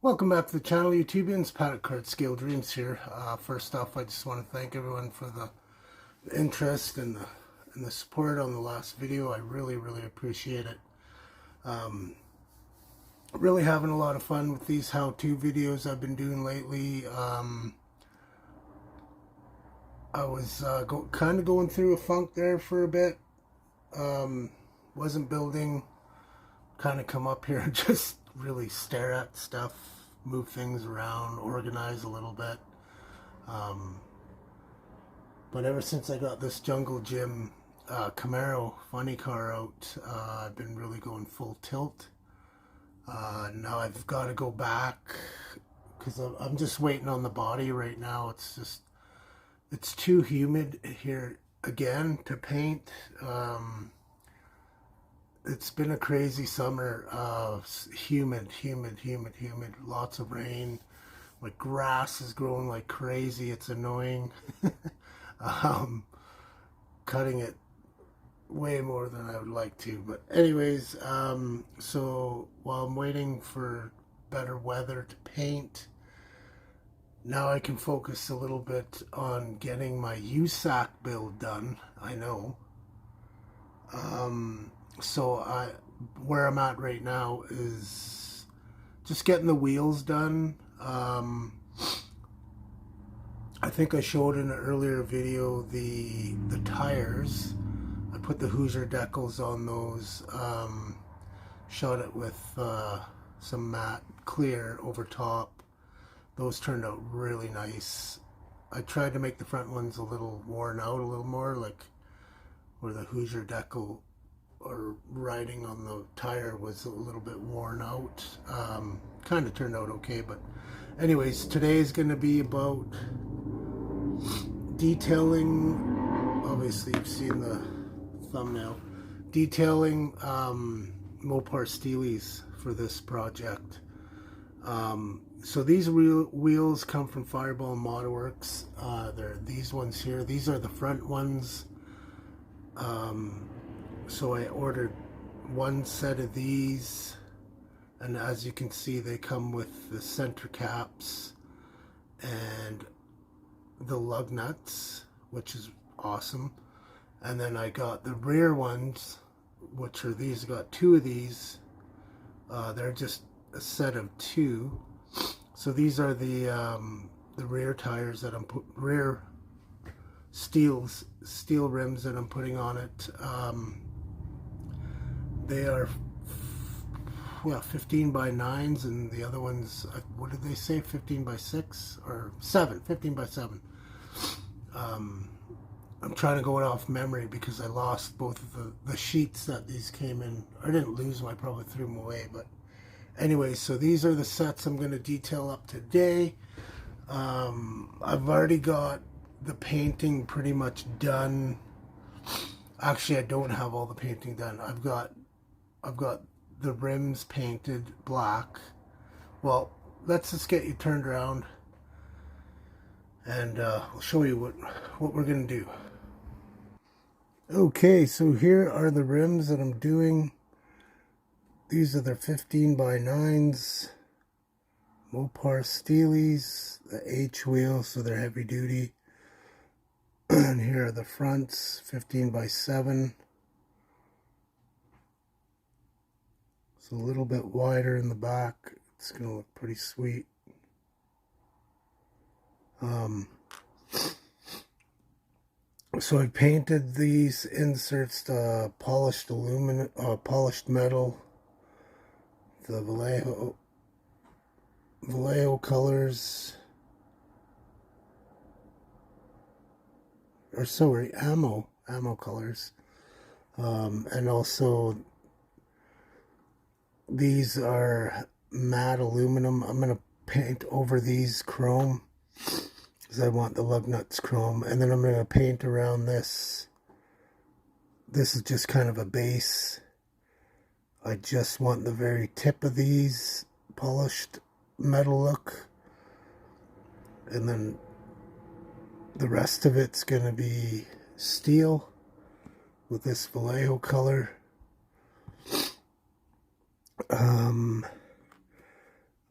Welcome back to the channel, YouTubians. Paddock Card Scale Dreams here. First off, I just want to thank everyone for the interest and the support on the last video. I really appreciate it. Really having a lot of fun with these how-to videos I've been doing lately. I was kind of going through a funk there for a bit. Wasn't building. Kind of come up here and just really stare at stuff, move things around, organize a little bit. But ever since I got this Jungle Gym Camaro funny car out, I've been really going full tilt. Now I've got to go back because I'm just waiting on the body right now. It's too humid here again to paint. It's been a crazy summer, humid, lots of rain. My grass is growing like crazy. It's annoying. Cutting it way more than I would like to. But anyways, so while I'm waiting for better weather to paint, now I can focus a little bit on getting my USAC build done. I know. So where I'm at right now is just getting the wheels done. I think I showed in an earlier video the tires. I put the Hoosier decals on those. Shot it with some matte clear over top. Those turned out really nice. I tried to make the front ones a little worn out, a little more, like where the Hoosier decal or writing on the tire was a little bit worn out. Kind of turned out okay, but anyways, today is going to be about detailing. Obviously you've seen the thumbnail. Detailing Mopar steelies for this project. So these wheels come from Fireball Motorworks. They're these ones here. These are the front ones. So I ordered one set of these, and as you can see, they come with the center caps and the lug nuts, which is awesome. And then I got the rear ones, which are these. I got two of these. They're just a set of two. So these are the rear tires that I'm rear steel rims that I'm putting on it. They are 15 by 9s, and the other ones, what did they say, 15 by 6 or 7, 15 by 7. I'm trying to go off memory because I lost both of the sheets that these came in. I didn't lose them, I probably threw them away, but anyway, so these are the sets I'm going to detail up today. I've already got the painting pretty much done. Actually, I don't have all the painting done. I've got the rims painted black. Well, let's just get you turned around and I'll show you what we're gonna do. Okay, so here are the rims that I'm doing. These are the 15 by 9s Mopar steelies, the H wheel, so they're heavy duty. And here are the fronts, 15 by 7. It's a little bit wider in the back. It's going to look pretty sweet. So I painted these inserts to polished aluminum, polished metal, the Vallejo colors. Or sorry, ammo colors. And also these are matte aluminum. I'm going to paint over these chrome because I want the lug nuts chrome, and then I'm going to paint around this. This is just kind of a base. I just want the very tip of these polished metal look, and then the rest of it's going to be steel with this Vallejo color.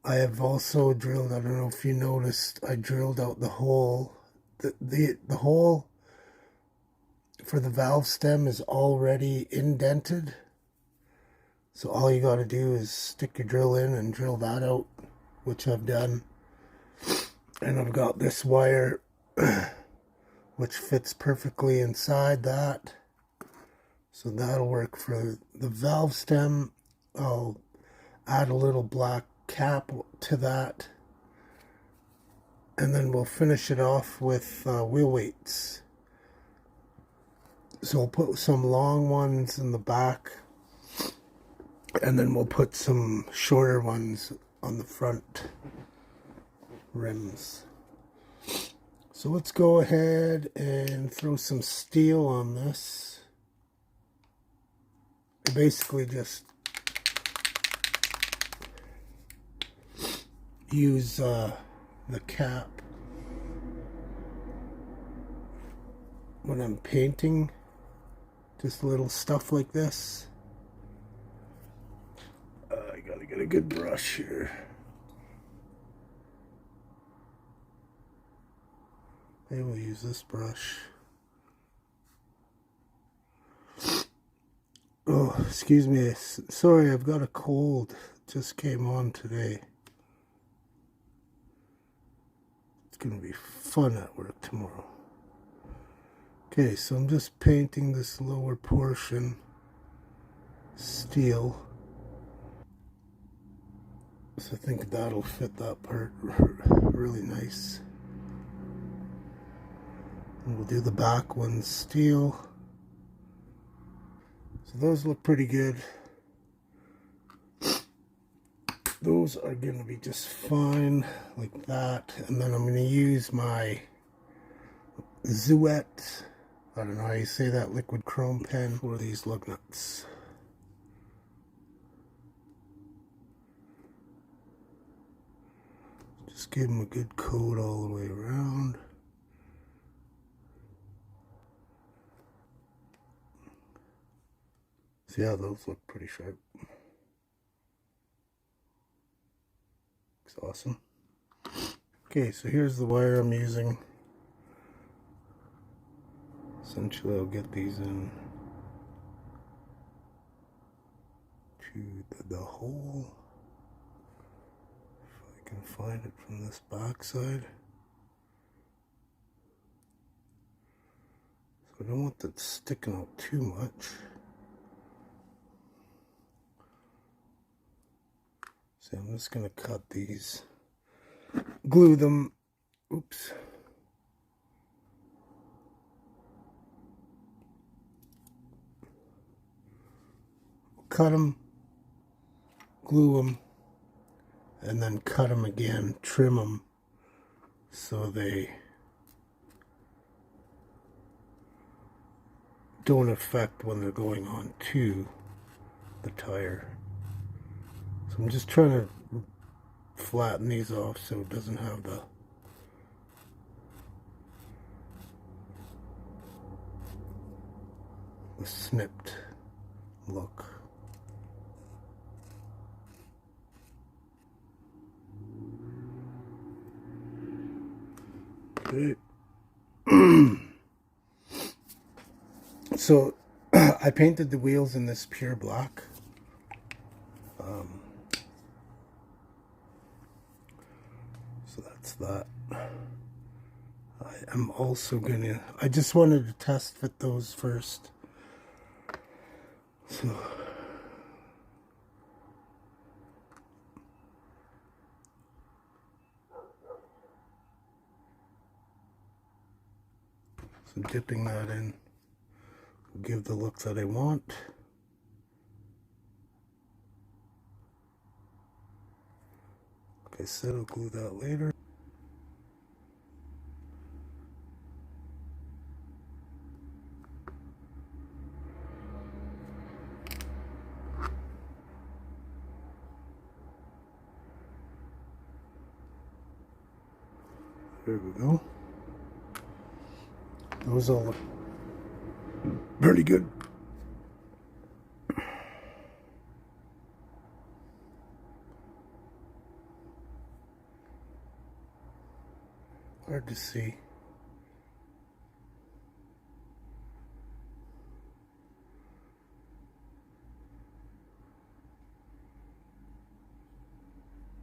I have also drilled, I don't know if you noticed, I drilled out the hole. The hole for the valve stem is already indented. So all you got to do is stick your drill in and drill that out, which I've done. And I've got this wire which fits perfectly inside that. So that'll work for the valve stem. I'll add a little black cap to that. And then we'll finish it off with wheel weights. So we'll put some long ones in the back. And then we'll put some shorter ones on the front rims. So let's go ahead and throw some steel on this. I basically just use the cap when I'm painting, just little stuff like this. I gotta get a good brush here. Maybe we'll use this brush. Oh, excuse me. Sorry, I've got a cold. It just came on today. It's gonna be fun at work tomorrow. Okay, so I'm just painting this lower portion steel. So I think that'll fit that part really nice. And we'll do the back ones steel. So those look pretty good. Those are going to be just fine like that. And then I'm going to use my Zuet, I don't know how you say that, liquid chrome pen for these lug nuts. Just give them a good coat all the way around. So yeah, those look pretty sharp. Looks awesome. Okay, so here's the wire I'm using. Essentially, I'll get these in to the hole. If I can find it from this back side. So I don't want that sticking out too much. So I'm just going to cut these, glue them, oops. Cut them, glue them, and then cut them again, trim them so they don't affect when they're going on to the tire. So I'm just trying to flatten these off so it doesn't have the snipped look. Okay. So I painted the wheels in this pure black. So that's that. I am also gonna, I just wanted to test fit those first. So dipping that in will give the look that I want. Like I said, I'll glue that later. There we go. Those all look pretty good. Hard to see.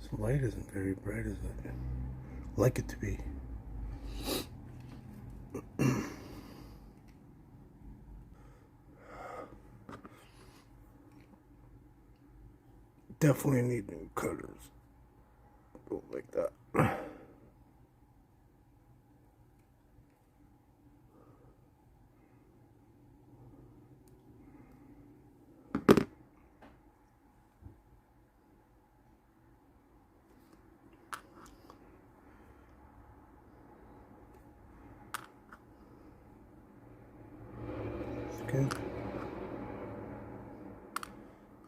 This light isn't very bright, is it? Like it to be. Definitely need new cutters. Go like that. Good.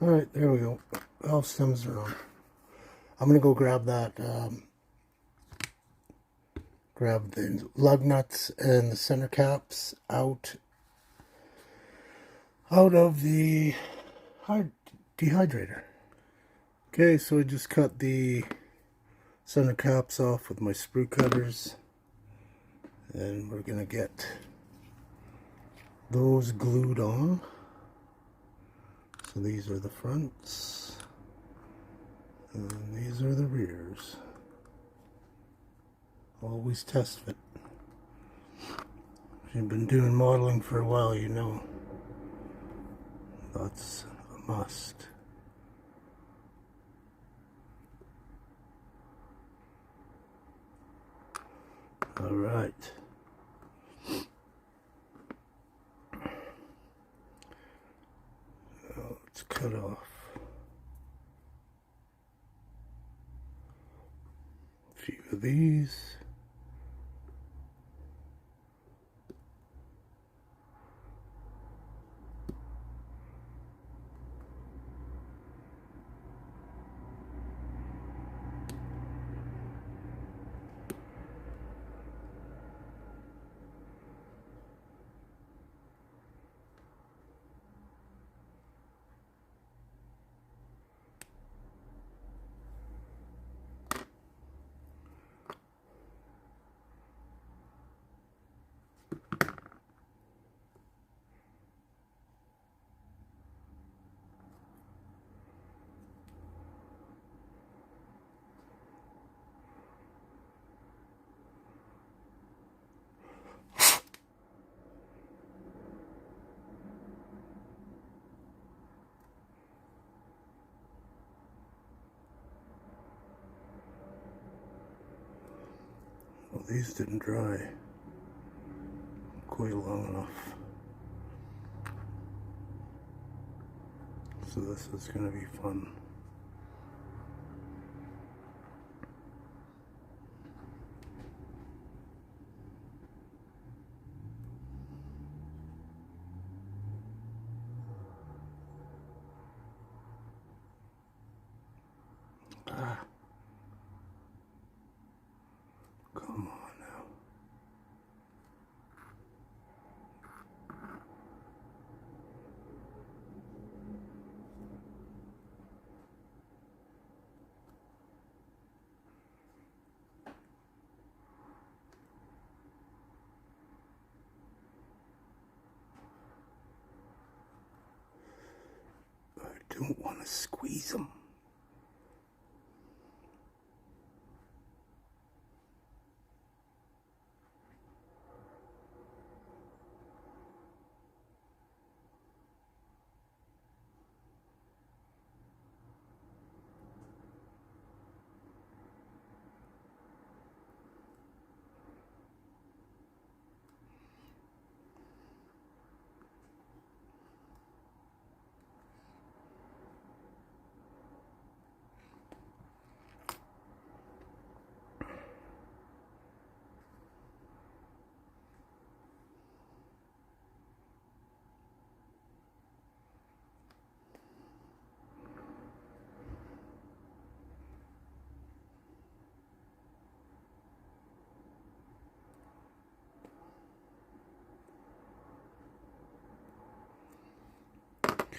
Alright, there we go. Valve stems are on. I'm gonna go grab that, grab the lug nuts and the center caps out of the dehydrator. Okay, so I just cut the center caps off with my sprue cutters, and we're gonna get those glued on. So these are the fronts, and these are the rears. Always test fit. If you've been doing modeling for a while, you know that's a must. All right. Now let's cut off a few of these. Well, these didn't dry quite long enough, so this is going to be fun. Come on now. I don't want to squeeze them.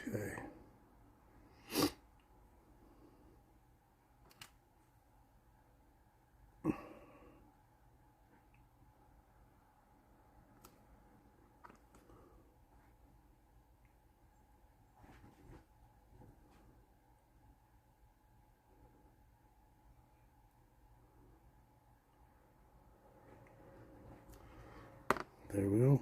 Okay. There we go.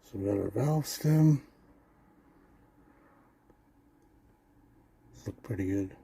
So we got our valve stem. This looks pretty good.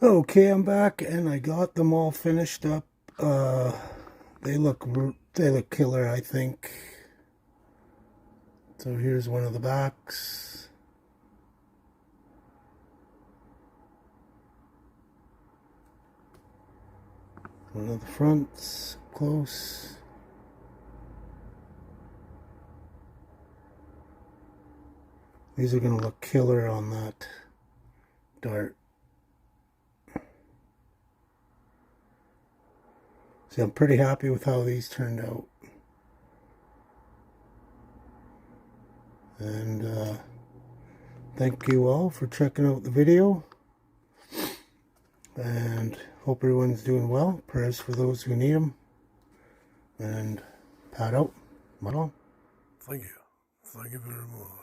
Okay, I'm back and I got them all finished up. They look killer, I think. So here's one of the backs. One of the fronts, close. These are going to look killer on that dart. See, I'm pretty happy with how these turned out. And thank you all for checking out the video. And hope everyone's doing well. Prayers for those who need them. And pat out. Thank you. Thank you very much.